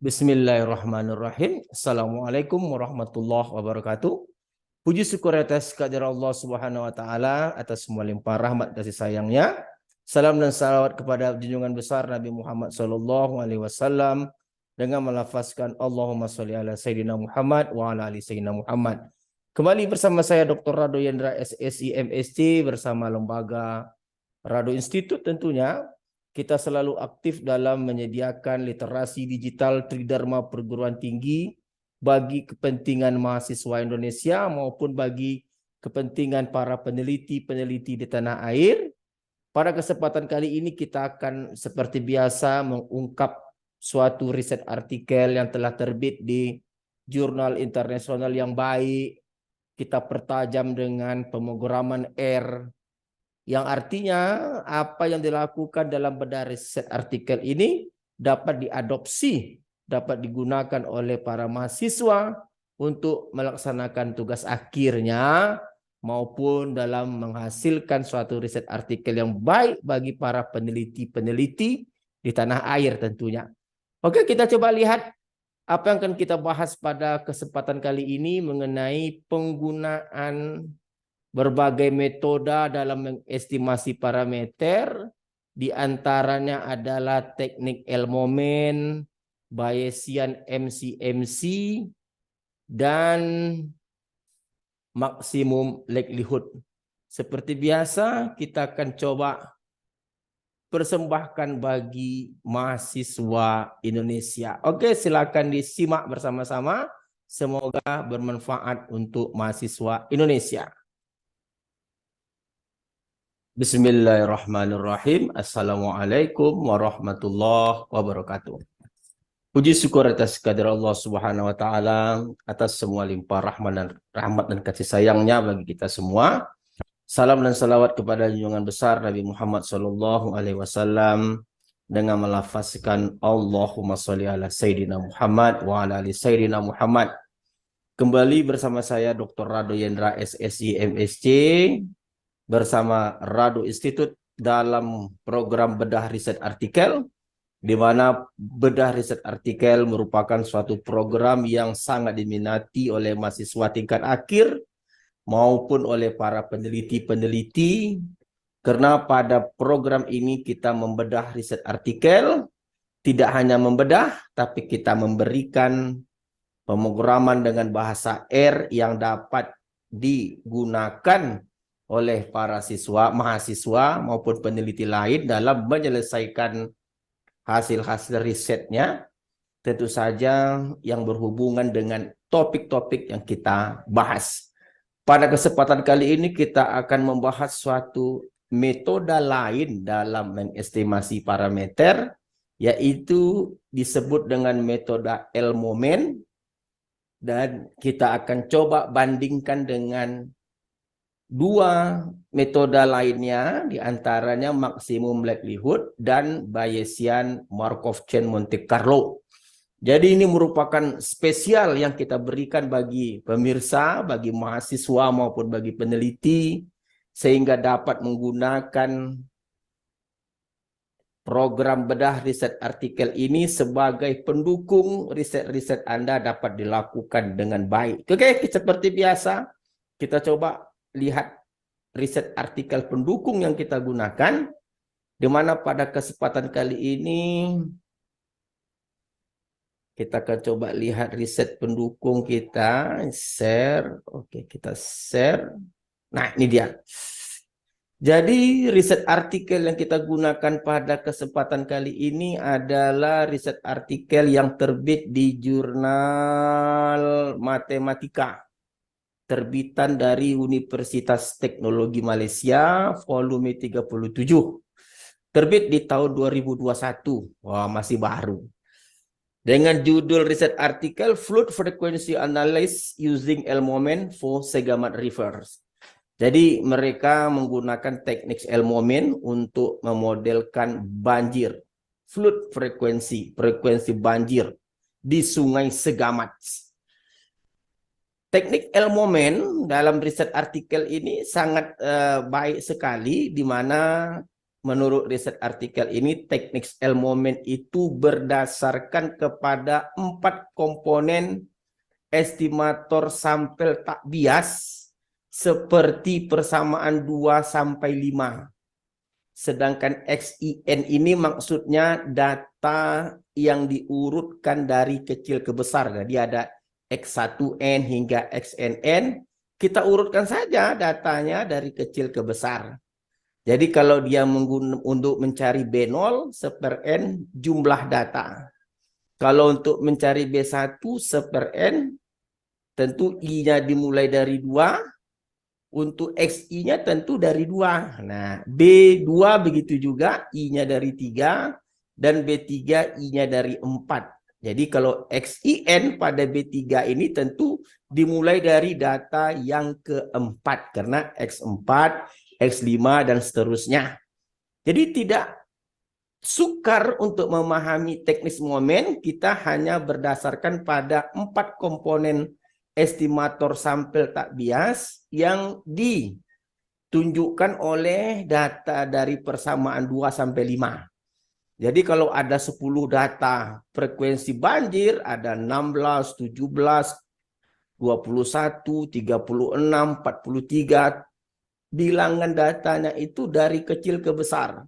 Bismillahirrahmanirrahim. Assalamualaikum warahmatullahi wabarakatuh. Puji syukur atas kehadirat Allah Subhanahu wa taala atas semua limpah rahmat kasih sayangnya. Salam dan salawat kepada junjungan besar Nabi Muhammad sallallahu alaihi wasallam dengan melafazkan Allahumma sholli ala sayyidina Muhammad wa ala ali sayyidina Muhammad. Kembali bersama saya Dr. Rado Yendra SSI MSc bersama lembaga Rado Institute tentunya. Kita selalu aktif dalam menyediakan literasi digital Tridharma perguruan tinggi bagi kepentingan mahasiswa Indonesia maupun bagi kepentingan para peneliti-peneliti di tanah air. Pada kesempatan kali ini kita akan seperti biasa mengungkap suatu riset artikel yang telah terbit di jurnal internasional yang baik. Kita pertajam dengan pemrograman R, yang artinya apa yang dilakukan dalam bedah riset artikel ini dapat diadopsi, dapat digunakan oleh para mahasiswa untuk melaksanakan tugas akhirnya maupun dalam menghasilkan suatu riset artikel yang baik bagi para peneliti-peneliti di tanah air tentunya. Oke, kita coba lihat apa yang akan kita bahas pada kesempatan kali ini mengenai penggunaan berbagai metode dalam mengestimasi parameter, di antaranya adalah teknik L-moment, Bayesian MCMC, dan maksimum likelihood. Seperti biasa, kita akan coba persembahkan bagi mahasiswa Indonesia. Oke, silakan disimak bersama-sama. Semoga bermanfaat untuk mahasiswa Indonesia. Bismillahirrahmanirrahim. Assalamualaikum warahmatullahi wabarakatuh. Puji syukur atas kehadirat Allah Subhanahu wa taala atas semua limpah rahmat dan kasih sayangnya bagi kita semua. Salam dan salawat kepada junjungan besar Nabi Muhammad sallallahu alaihi wasallam dengan melafazkan Allahumma sholli ala sayyidina Muhammad wa ala ali sayyidina Muhammad. Kembali bersama saya Dr. Rado Yendra SSI MSc bersama Rado Institute dalam program bedah riset artikel, di mana bedah riset artikel merupakan suatu program yang sangat diminati oleh mahasiswa tingkat akhir maupun oleh para peneliti-peneliti, karena pada program ini kita membedah riset artikel, tidak hanya membedah, tapi kita memberikan pemrograman dengan bahasa R yang dapat digunakan oleh para mahasiswa maupun peneliti lain dalam menyelesaikan hasil-hasil risetnya, tentu saja yang berhubungan dengan topik-topik yang kita bahas. Pada kesempatan kali ini kita akan membahas suatu metode lain dalam mengestimasi parameter, yaitu disebut dengan metode L-moment, dan kita akan coba bandingkan dengan dua metode lainnya, diantaranya maksimum likelihood dan Bayesian Markov Chain Monte Carlo. Jadi ini merupakan spesial yang kita berikan bagi pemirsa, bagi mahasiswa maupun bagi peneliti, sehingga dapat menggunakan program bedah riset artikel ini sebagai pendukung riset-riset Anda dapat dilakukan dengan baik. Oke, seperti biasa kita coba lihat riset artikel pendukung yang kita gunakan, di mana pada kesempatan kali ini kita akan coba lihat riset pendukung kita, share. Oke, kita share. Nah, ini dia. Jadi riset artikel yang kita gunakan pada kesempatan kali ini adalah riset artikel yang terbit di jurnal Matematika, terbitan dari Universitas Teknologi Malaysia, volume 37. Terbit di tahun 2021. Wah, masih baru. Dengan judul riset artikel Fluid Frequency Analysis Using L-Moment for Segamat Rivers. Jadi mereka menggunakan teknik L-Moment untuk memodelkan banjir. Fluid frekuensi banjir di Sungai Segamat. Teknik L-Moment dalam riset artikel ini sangat baik sekali, di mana menurut riset artikel ini, teknik L moment itu berdasarkan kepada 4 komponen estimator sampel tak bias seperti persamaan 2 sampai 5. Sedangkan XIN ini maksudnya data yang diurutkan dari kecil ke besar. Jadi ada X1N hingga XNN. Kita urutkan saja datanya dari kecil ke besar. Jadi kalau dia untuk mencari B0 seper N jumlah data. Kalau untuk mencari B1 seper N, tentu I-nya dimulai dari 2. Untuk XI-nya tentu dari 2. Nah, B2 begitu juga, I-nya dari 3. Dan B3, I-nya dari 4. Jadi kalau XIN pada B3 ini tentu dimulai dari data yang keempat. Karena X4, X5, dan seterusnya. Jadi tidak sukar untuk memahami teknis momen, kita hanya berdasarkan pada 4 komponen estimator sampel tak bias yang ditunjukkan oleh data dari persamaan 2 sampai 5. Jadi kalau ada 10 data frekuensi banjir, ada 16, 17, 21, 36, 43. Bilangan datanya itu dari kecil ke besar.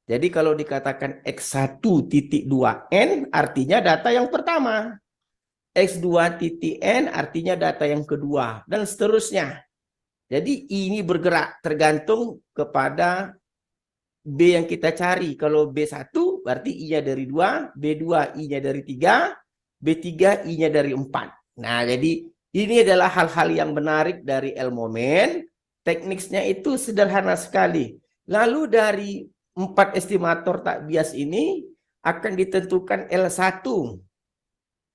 Jadi kalau dikatakan X1.2N artinya data yang pertama. X2.N artinya data yang kedua. Dan seterusnya. Jadi ini bergerak tergantung kepada B yang kita cari. Kalau B1 berarti I-nya dari 2. B2 I-nya dari 3. B3 I-nya dari 4. Nah jadi ini adalah hal-hal yang menarik dari L moment. Tekniknya itu sederhana sekali. Lalu dari 4 estimator tak bias ini akan ditentukan L1.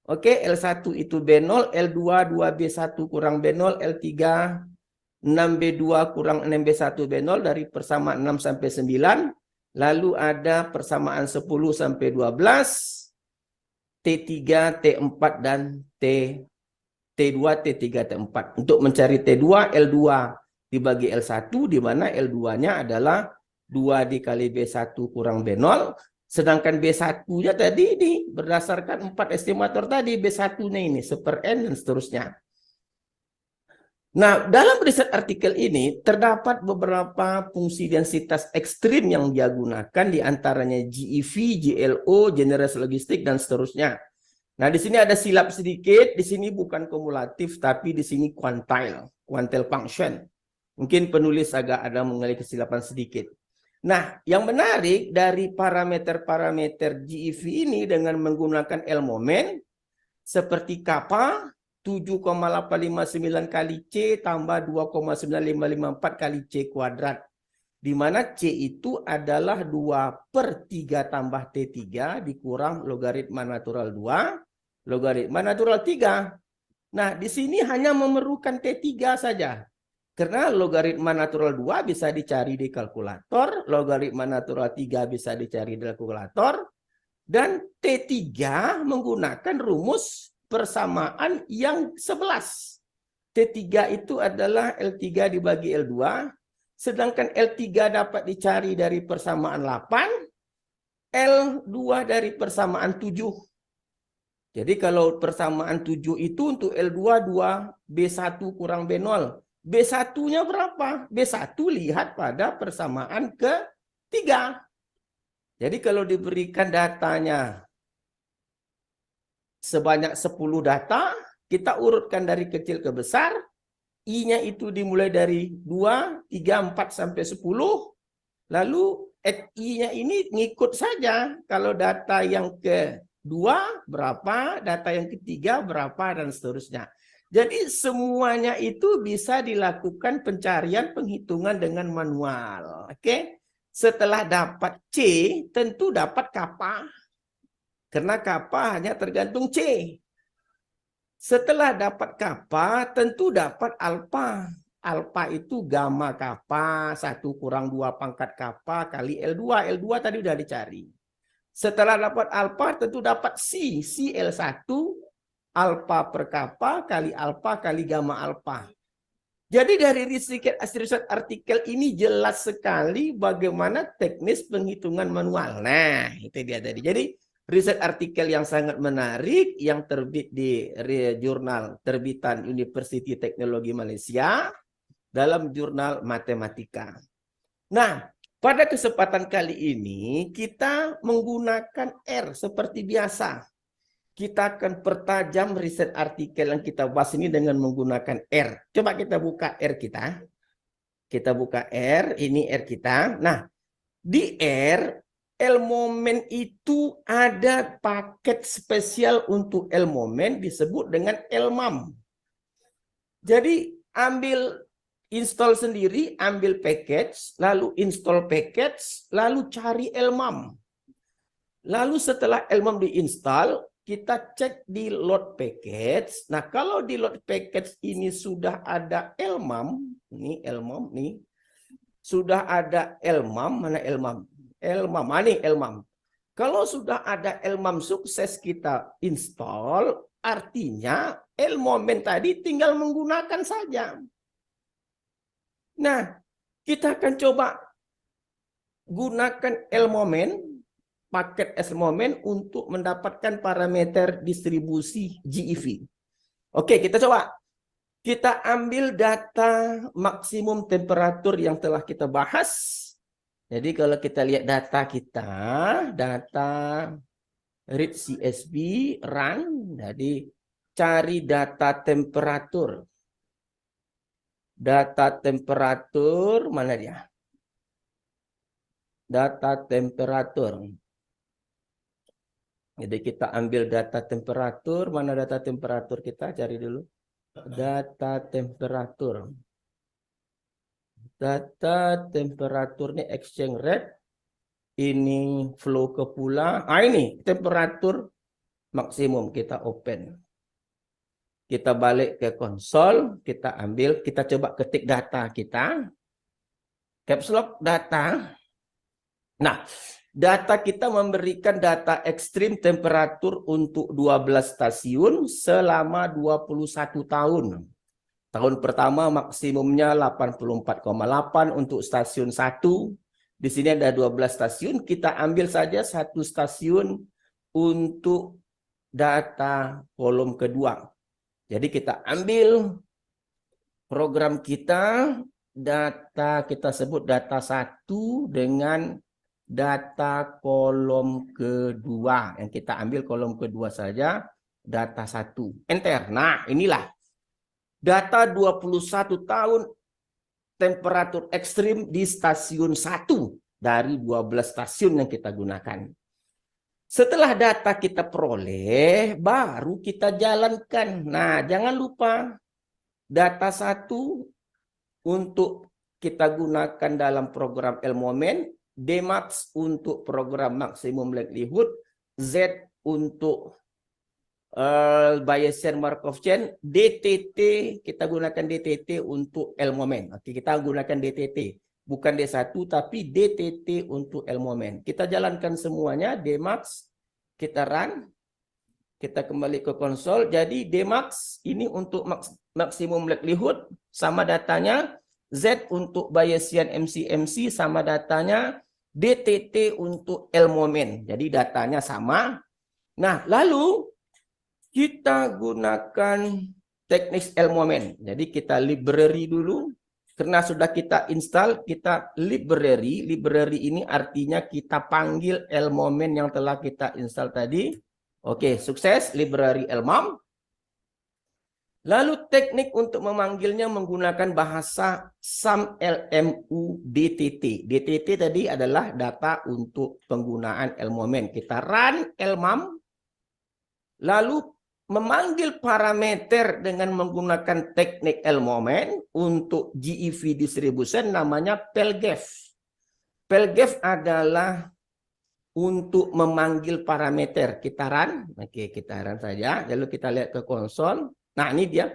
Oke, L1 itu B0, L2 2B1 kurang B0, L3 6B2 kurang 6B1 B0 dari persamaan 6 sampai 9. Lalu ada persamaan 10 sampai 12, T3, T4 dan T2, T3, T4. Untuk mencari T2, L2 dibagi L1 di mana L2-nya adalah 2 dikali B1 kurang B0. Sedangkan B1-nya tadi ini berdasarkan 4 estimator tadi. B1-nya ini seper N dan seterusnya. Nah, dalam riset artikel ini terdapat beberapa fungsi densitas ekstrim yang dia gunakan, diantaranya GeV, GLO, generasi logistik, dan seterusnya. Nah, di sini ada silap sedikit. Di sini bukan kumulatif, tapi di sini quantile function. Mungkin penulis agak ada mengalami kesilapan sedikit. Nah, yang menarik dari parameter-parameter GeV ini dengan menggunakan L moment seperti kappa 7,859 kali C tambah 2,9554 kali C kuadrat. Di mana C itu adalah 2/3 tambah T3 dikurang logaritma natural 2, logaritma natural 3. Nah, di sini hanya memerlukan T3 saja. Karena logaritma natural 2 bisa dicari di kalkulator, logaritma natural 3 bisa dicari di kalkulator, dan T3 menggunakan rumus persamaan yang 11. T3 itu adalah L3 dibagi L2, sedangkan L3 dapat dicari dari persamaan 8, L2 dari persamaan 7. Jadi kalau persamaan 7 itu untuk L2 2, B1 kurang B0. B1-nya berapa? B1 lihat pada persamaan ke-3. Jadi kalau diberikan datanya sebanyak 10 data, kita urutkan dari kecil ke besar. I-nya itu dimulai dari 2, 3, 4 sampai 10. Lalu I-nya ini ngikut saja. Kalau data yang kedua berapa, data yang ketiga berapa, dan seterusnya. Jadi semuanya itu bisa dilakukan pencarian penghitungan dengan manual. Oke. Setelah dapat C, tentu dapat kappa. Karena kappa hanya tergantung C. Setelah dapat kappa, tentu dapat alfa. Alfa itu gamma kappa, 1 kurang 2 pangkat kappa kali L2. L2 tadi udah dicari. Setelah dapat alfa, tentu dapat C. C L1, alfa per kappa kali alfa kali gamma alfa. Jadi dari riset artikel ini jelas sekali bagaimana teknis penghitungan manual. Nah, itu dia tadi. Jadi riset artikel yang sangat menarik yang terbit di jurnal terbitan Universiti Teknologi Malaysia dalam jurnal Matematika. Nah, pada kesempatan kali ini kita menggunakan R seperti biasa. Kita akan pertajam riset artikel yang kita bahas ini dengan menggunakan R. Coba kita buka R kita. Kita buka R, ini R kita. Nah, di R, L-Moment itu ada paket spesial untuk L-Moment disebut dengan L-MAM. Jadi, install sendiri, ambil package, lalu install package, lalu cari L-MAM. Lalu setelah L-MAM diinstal, kita cek di load package. Nah, kalau di load package ini sudah ada L-MAM, ini L-MAM nih. Sudah ada L-MAM, mana L-MAM? L-MAM, ini L-MAM. Kalau sudah ada L-MAM sukses kita install, artinya L-Moment tadi tinggal menggunakan saja. Nah, kita akan coba gunakan L-Moment, paket S-Moment untuk mendapatkan parameter distribusi GeV. Oke, kita coba. Kita ambil data maksimum temperatur yang telah kita bahas. Jadi kalau kita lihat data kita, data read CSV, run, jadi cari data temperatur. Data temperatur, mana dia? Data temperatur. Jadi kita ambil data temperatur, mana data temperatur kita, cari dulu. Data temperatur. Data temperatur ini exchange rate. Ini flow ke pula. Ini temperatur maksimum, kita open. Kita balik ke konsol, kita ambil, kita coba ketik data kita. Caps lock data. Nah, data kita memberikan data ekstrim temperatur untuk 12 stasiun selama 21 tahun. Tahun pertama maksimumnya 84,8 untuk stasiun 1. Di sini ada 12 stasiun, kita ambil saja satu stasiun untuk data kolom kedua. Jadi kita ambil program kita, data kita sebut data 1 dengan data kolom kedua. Yang kita ambil kolom kedua saja, data 1. Enter. Nah, inilah data 21 tahun temperatur ekstrim di stasiun 1 dari 12 stasiun yang kita gunakan. Setelah data kita peroleh, baru kita jalankan. Nah, jangan lupa data 1 untuk kita gunakan dalam program L-Moment, Dmax untuk program maksimum likelihood, Z untuk Bayesian Markov chain, DTT kita gunakan DTT untuk L-Moment. Oke, kita gunakan DTT, bukan D1 tapi DTT untuk L-Moment. Kita jalankan semuanya, Dmax, kita run, kita kembali ke konsol. Jadi Dmax ini untuk maksimum likelihood sama datanya, Z untuk Bayesian MC sama datanya, DTT untuk L-Moment. Jadi datanya sama. Nah, lalu kita gunakan teknik L-Moment. Jadi kita library dulu. Karena sudah kita install, kita library. Library ini artinya kita panggil L-Moment yang telah kita install tadi. Oke, sukses. Library L-Mom. Lalu teknik untuk memanggilnya menggunakan bahasa SUMLMU DTT. DTT tadi adalah data untuk penggunaan L-Moment. Kita run L-Mom. Lalu memanggil parameter dengan menggunakan teknik L-Moment untuk GeV distribution namanya PELGEF. PELGEF adalah untuk memanggil parameter. Kita run. Oke, kita run saja. Lalu kita lihat ke konsol. Nah, ini dia.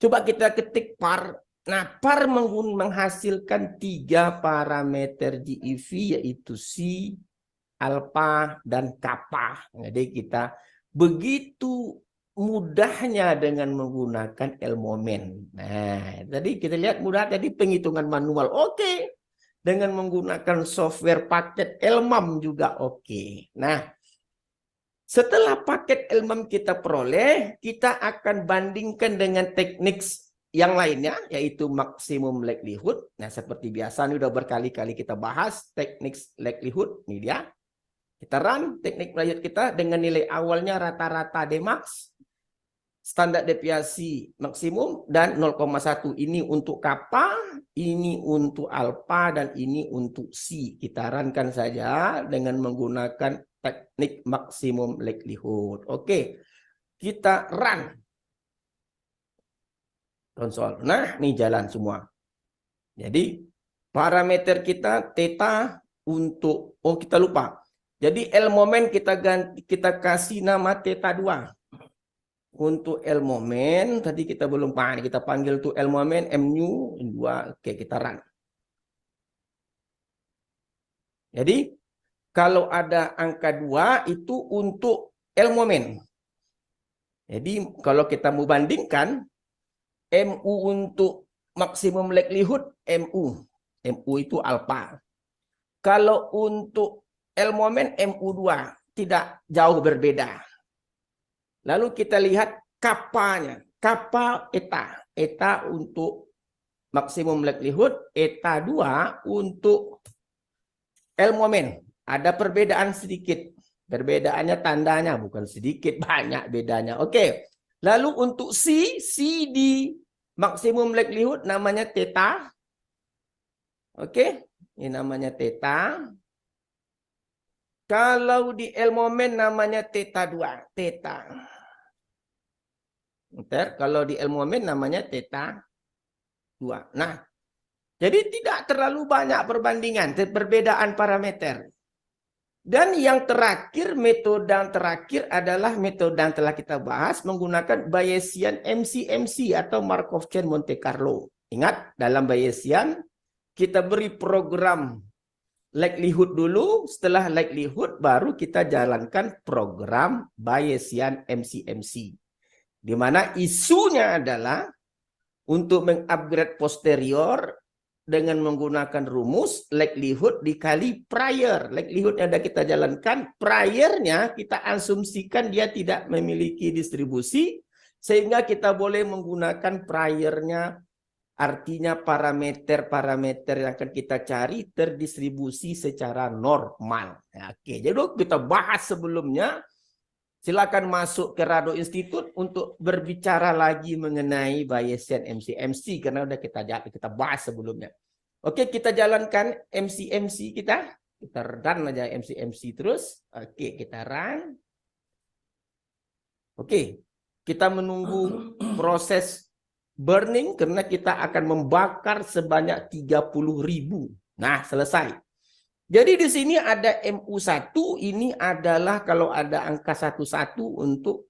Coba kita ketik par. Nah, par menghasilkan 3 parameter GeV, yaitu C, alpha, dan kappa. Jadi kita begitu mudahnya dengan menggunakan L-moment. Nah, tadi kita lihat mudah tadi penghitungan manual. Oke. Dengan menggunakan software paket Elmam juga oke. Nah, setelah paket Elmam kita peroleh, kita akan bandingkan dengan teknik yang lainnya, yaitu maksimum likelihood. Nah, seperti biasa, ini udah berkali-kali kita bahas teknik likelihood. Ini dia. Kita run teknik likelihood kita dengan nilai awalnya rata-rata Dmax, standar deviasi maksimum, dan 0,1. Ini untuk kappa, ini untuk alfa, dan ini untuk C. Kita runkan saja dengan menggunakan teknik maksimum likelihood. Oke, kita run konsol. Nah, ini jalan semua. Jadi, parameter kita theta untuk, oh kita lupa. Jadi, L moment kita kasih nama theta 2. Untuk L moment, tadi kita belum paham. Kita panggil tuh L moment, mu 2. Oke, kita run. Jadi, kalau ada angka 2, itu untuk L moment. Jadi, kalau kita mau bandingkan, MU untuk maksimum likelihood, MU. MU itu alfa. Kalau untuk L moment, MU2. Tidak jauh berbeda. Lalu kita lihat kapanya. Kappa eta. Eta untuk maksimum likelihood. Eta 2 untuk L moment. Ada perbedaan sedikit. Perbedaannya tandanya. Bukan sedikit, banyak bedanya. Oke. Lalu untuk C di maksimum likelihood namanya theta. Oke. Ini namanya theta. Kalau di L moment namanya theta 2. Theta. Bentar, kalau di L moment namanya theta 2. Nah, jadi tidak terlalu banyak perbandingan, perbedaan parameter. Dan yang terakhir, metode yang terakhir adalah metode yang telah kita bahas menggunakan Bayesian MCMC atau Markov Chain Monte Carlo. Ingat, dalam Bayesian kita beri program likelihood dulu, setelah likelihood baru kita jalankan program Bayesian MCMC. Di mana isunya adalah untuk mengupgrade posterior dengan menggunakan rumus likelihood dikali prior. Likelihood yang sudah kita jalankan, priornya kita asumsikan dia tidak memiliki distribusi, sehingga kita boleh menggunakan priornya, artinya parameter-parameter yang akan kita cari terdistribusi secara normal. Oke, jadi kita bahas sebelumnya. Silakan masuk ke Rado Institute untuk berbicara lagi mengenai Bayesian MCMC karena udah kita bahas sebelumnya. Oke, kita jalankan MCMC kita. Kita run aja MCMC terus. Oke, kita run. Oke, kita menunggu proses burning karena kita akan membakar sebanyak 30.000. Nah, selesai. Jadi di sini ada MU1, ini adalah kalau ada angka 11 untuk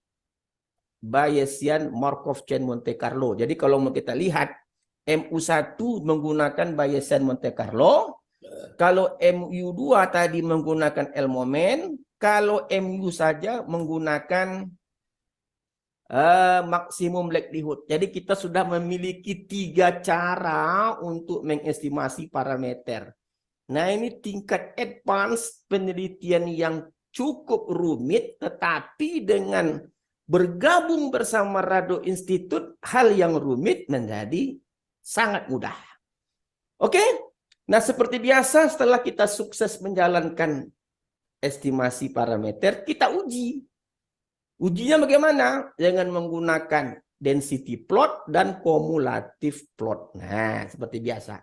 Bayesian Markov Chain Monte Carlo. Jadi kalau mau kita lihat, MU1 menggunakan Bayesian Monte Carlo, kalau MU2 tadi menggunakan L moment, kalau MU saja menggunakan maksimum likelihood. Jadi kita sudah memiliki 3 cara untuk mengestimasi parameter. Nah, ini tingkat advance penelitian yang cukup rumit, tetapi dengan bergabung bersama Rado Institute, hal yang rumit menjadi sangat mudah. Oke? Nah, seperti biasa setelah kita sukses menjalankan estimasi parameter, kita uji. Ujinya bagaimana? Dengan menggunakan density plot dan kumulatif plot. Nah, seperti biasa.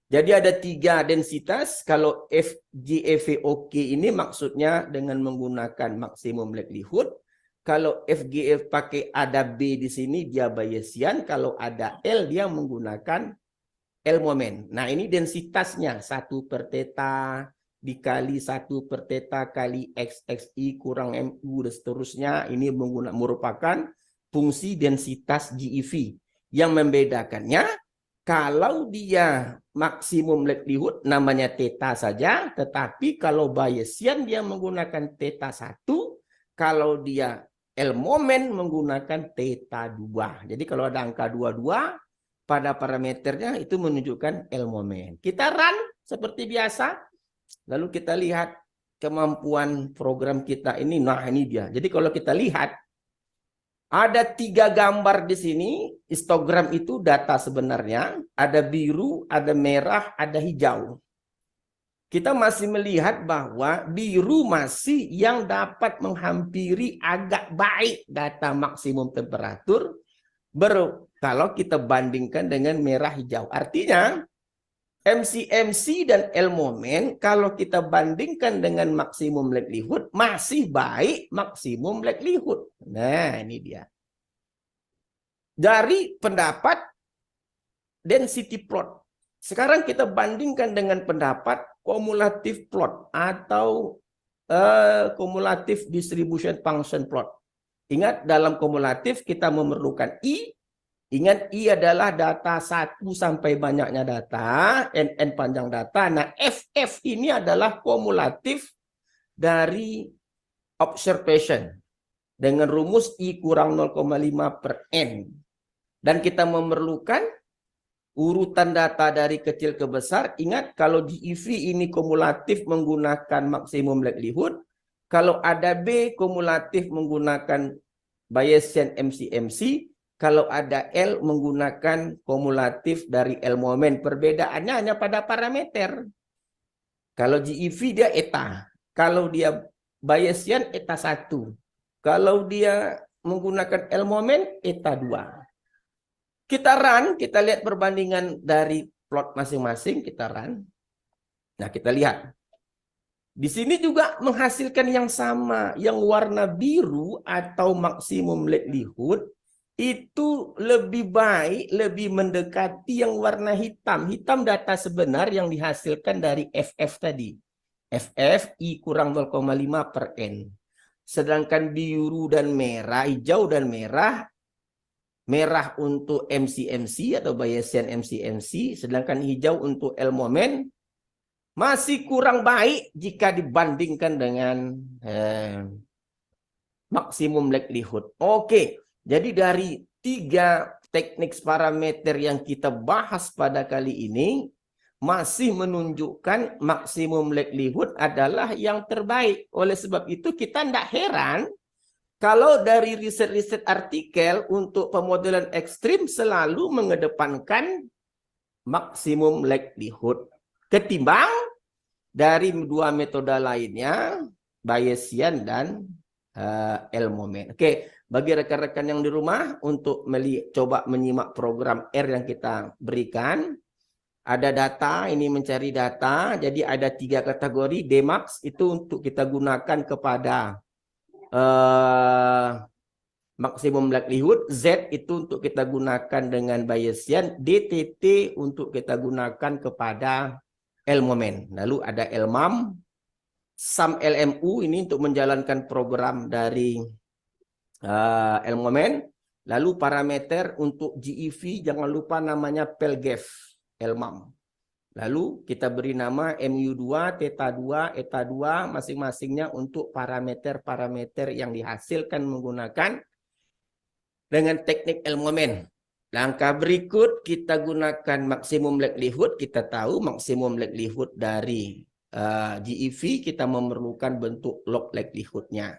Jadi ada 3 densitas. Kalau FGEV oke ini maksudnya dengan menggunakan maksimum likelihood. Kalau FGF pakai ada B di sini dia Bayesian. Kalau ada L dia menggunakan L moment. Nah ini densitasnya 1 per theta dikali 1 per theta kali XXI kurang MU dan seterusnya. Ini merupakan fungsi densitas GeV. Yang membedakannya kalau dia maksimum likelihood namanya theta saja, tetapi kalau Bayesian dia menggunakan theta 1, kalau dia L momen menggunakan theta 2. Jadi kalau ada angka 22 pada parameternya itu menunjukkan L momen. Kita run seperti biasa. Lalu kita lihat kemampuan program kita ini. Nah, ini dia. Jadi kalau kita lihat ada 3 gambar di sini. Histogram itu data sebenarnya. Ada biru, ada merah, ada hijau. Kita masih melihat bahwa biru masih yang dapat menghampiri agak baik data maksimum temperatur kalau kita bandingkan dengan merah hijau. Artinya MCMC dan L momen kalau kita bandingkan dengan maksimum likelihood masih baik maksimum likelihood. Nah, ini dia. Dari pendapat density plot. Sekarang kita bandingkan dengan pendapat cumulative plot atau cumulative distribution function plot. Ingat, dalam kumulatif kita memerlukan I. Ingat, I adalah data 1 sampai banyaknya data, NN panjang data. Nah, FF ini adalah kumulatif dari observation dengan rumus I kurang 0,5 per N. Dan kita memerlukan urutan data dari kecil ke besar. Ingat, kalau GEV ini kumulatif menggunakan maksimum likelihood. Kalau ada B kumulatif menggunakan Bayesian MCMC. Kalau ada L menggunakan kumulatif dari L momen. Perbedaannya hanya pada parameter. Kalau GEV dia eta. Kalau dia Bayesian eta 1. Kalau dia menggunakan L momen eta 2. Kita run, kita lihat perbandingan dari plot masing-masing, kita run. Nah, kita lihat. Di sini juga menghasilkan yang sama. Yang warna biru atau maksimum likelihood itu lebih baik, lebih mendekati yang warna hitam. Hitam data sebenar yang dihasilkan dari FF tadi. FF I kurang 0,5 per N. Sedangkan biru dan merah, hijau dan merah untuk MCMC atau Bayesian MCMC, sedangkan hijau untuk L momen masih kurang baik jika dibandingkan dengan maksimum likelihood. Oke, jadi dari 3 teknik parameter yang kita bahas pada kali ini masih menunjukkan maksimum likelihood adalah yang terbaik. Oleh sebab itu kita tidak heran kalau dari riset-riset artikel untuk pemodelan ekstrim selalu mengedepankan maksimum likelihood ketimbang dari 2 metode lainnya, Bayesian dan L momen. Oke, bagi rekan-rekan yang di rumah untuk coba menyimak program R yang kita berikan, ada data, ini mencari data, jadi ada 3 kategori. Dmax itu untuk kita gunakan kepada maksimum likelihood, Z itu untuk kita gunakan dengan Bayesian, DTT untuk kita gunakan kepada L momen. Lalu ada LMAM, SUM LMU ini untuk menjalankan program dari L momen. Lalu parameter untuk GEV jangan lupa namanya PELGEF LMAM. Lalu kita beri nama MU2, Theta 2, Eta 2 masing-masingnya untuk parameter-parameter yang dihasilkan menggunakan dengan teknik L momen. Langkah berikut kita gunakan maksimum likelihood. Kita tahu maksimum likelihood dari GEV kita memerlukan bentuk log likelihood-nya.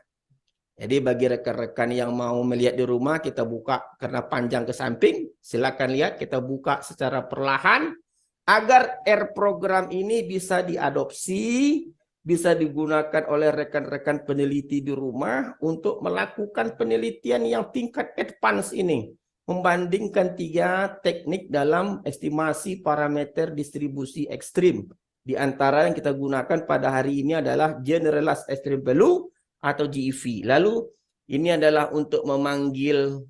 Jadi bagi rekan-rekan yang mau melihat di rumah, kita buka karena panjang ke samping. Silakan lihat, kita buka secara perlahan agar R program ini bisa diadopsi, bisa digunakan oleh rekan-rekan peneliti di rumah untuk melakukan penelitian yang tingkat advance ini. Membandingkan 3 teknik dalam estimasi parameter distribusi ekstrim. Di antara yang kita gunakan pada hari ini adalah Generalized Extreme Value atau GEV. Lalu ini adalah untuk memanggil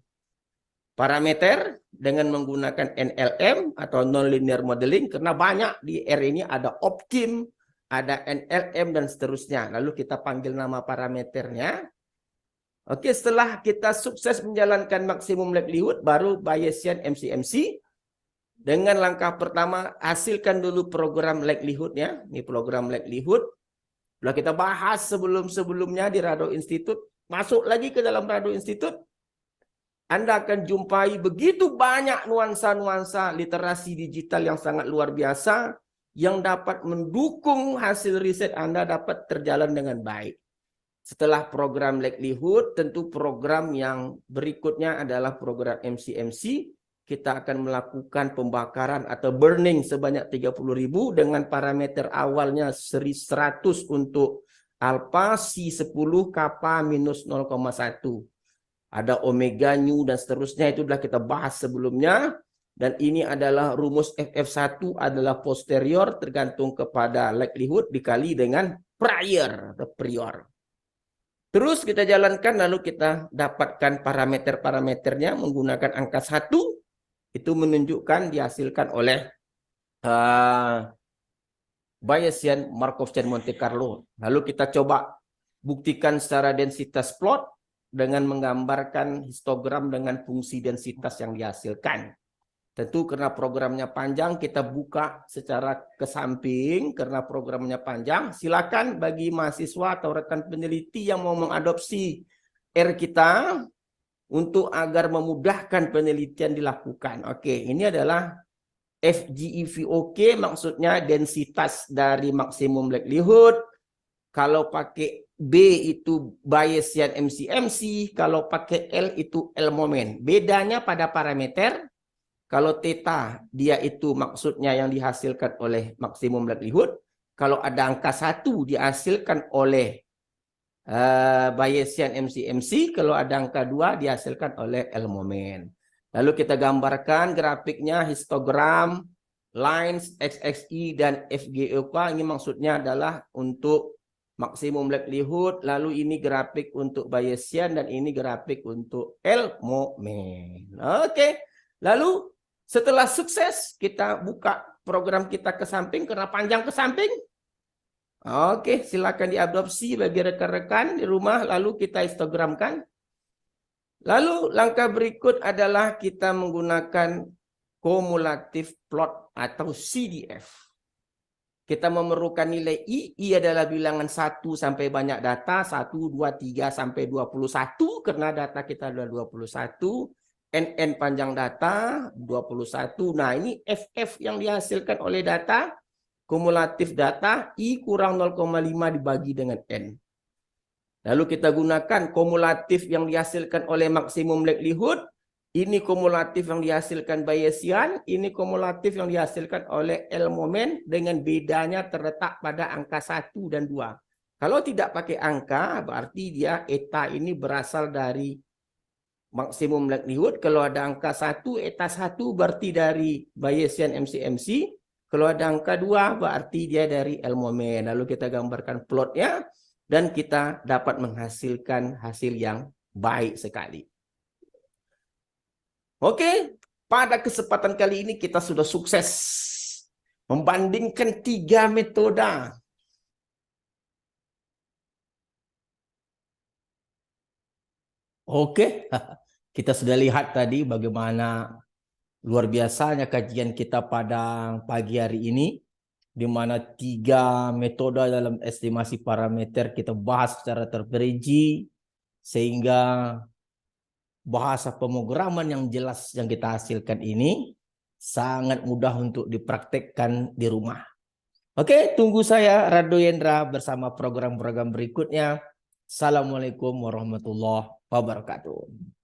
parameter dengan menggunakan NLM atau nonlinear modeling, karena banyak di R ini ada optim, ada NLM dan seterusnya. Lalu kita panggil nama parameternya. Oke, setelah kita sukses menjalankan maksimum likelihood, baru Bayesian MCMC. Dengan langkah pertama, hasilkan dulu program likelihood-nya. Ini program likelihood. Sudah kita bahas sebelum-sebelumnya di Rado Institute. masuk lagi ke dalam Rado Institute, Anda akan jumpai begitu banyak nuansa-nuansa literasi digital yang sangat luar biasa yang dapat mendukung hasil riset Anda dapat terjalan dengan baik. Setelah program Likelihood, tentu program yang berikutnya adalah program MCMC. Kita akan melakukan pembakaran atau burning sebanyak 30.000 dengan parameter awalnya 100 untuk alpha, C10, kappa minus 0,1. Ada omega, nu, dan seterusnya, itu sudah kita bahas sebelumnya. Dan ini adalah rumus FF1 adalah posterior tergantung kepada likelihood dikali dengan prior atau prior. Terus kita jalankan, lalu kita dapatkan parameter-parameternya menggunakan angka 1. Itu menunjukkan dihasilkan oleh Bayesian Markov-Chain Monte Carlo. Lalu kita coba buktikan secara densitas plot dengan menggambarkan histogram dengan fungsi densitas yang dihasilkan. Tentu karena programnya panjang, kita buka secara ke samping karena programnya panjang. Silakan bagi mahasiswa atau rekan peneliti yang mau mengadopsi R kita untuk agar memudahkan penelitian dilakukan. Oke, ini adalah FGEVOK, maksudnya densitas dari maksimum likelihood. Kalau pakai B itu Bayesian MCMC, kalau pakai L itu L moment. Bedanya pada parameter. Kalau theta, dia itu maksudnya yang dihasilkan oleh maksimum likelihood. Kalau ada angka 1 dihasilkan oleh Bayesian MCMC. Kalau ada angka 2 dihasilkan oleh L moment. Lalu kita gambarkan grafiknya, histogram, lines, XXI, dan FGOK. Ini maksudnya adalah untuk maksimum likelihood. Lalu ini grafik untuk Bayesian dan ini grafik untuk L moment. Oke. Lalu setelah sukses, kita buka program kita ke samping karena panjang ke samping. Oke, silakan diadopsi bagi rekan-rekan di rumah, lalu kita histogramkan. Lalu langkah berikut adalah kita menggunakan kumulatif plot atau CDF. Kita memerlukan nilai I adalah bilangan 1 sampai banyak data, 1, 2, 3 sampai 21 karena data kita adalah 21. NN panjang data 21. Nah, ini FF yang dihasilkan oleh data, kumulatif data, I kurang 0,5 dibagi dengan N. Lalu kita gunakan kumulatif yang dihasilkan oleh maksimum likelihood, ini kumulatif yang dihasilkan Bayesian, ini kumulatif yang dihasilkan oleh L moment dengan bedanya terletak pada angka 1 dan 2. Kalau tidak pakai angka, berarti dia eta ini berasal dari maksimum likelihood. Kalau ada angka 1, eta 1 berarti dari Bayesian MCMC. Kalau ada angka 2 berarti dia dari L moment. Lalu kita gambarkan plotnya dan kita dapat menghasilkan hasil yang baik sekali. Oke, pada kesempatan kali ini kita sudah sukses membandingkan 3 metode. Oke, kita sudah lihat tadi bagaimana luar biasanya kajian kita pada pagi hari ini, di mana 3 metode dalam estimasi parameter kita bahas secara terperinci, sehingga bahasa pemrograman yang jelas yang kita hasilkan ini sangat mudah untuk dipraktekkan di rumah. Oke, tunggu saya Rado Yendra bersama program-program berikutnya. Assalamualaikum warahmatullahi wabarakatuh.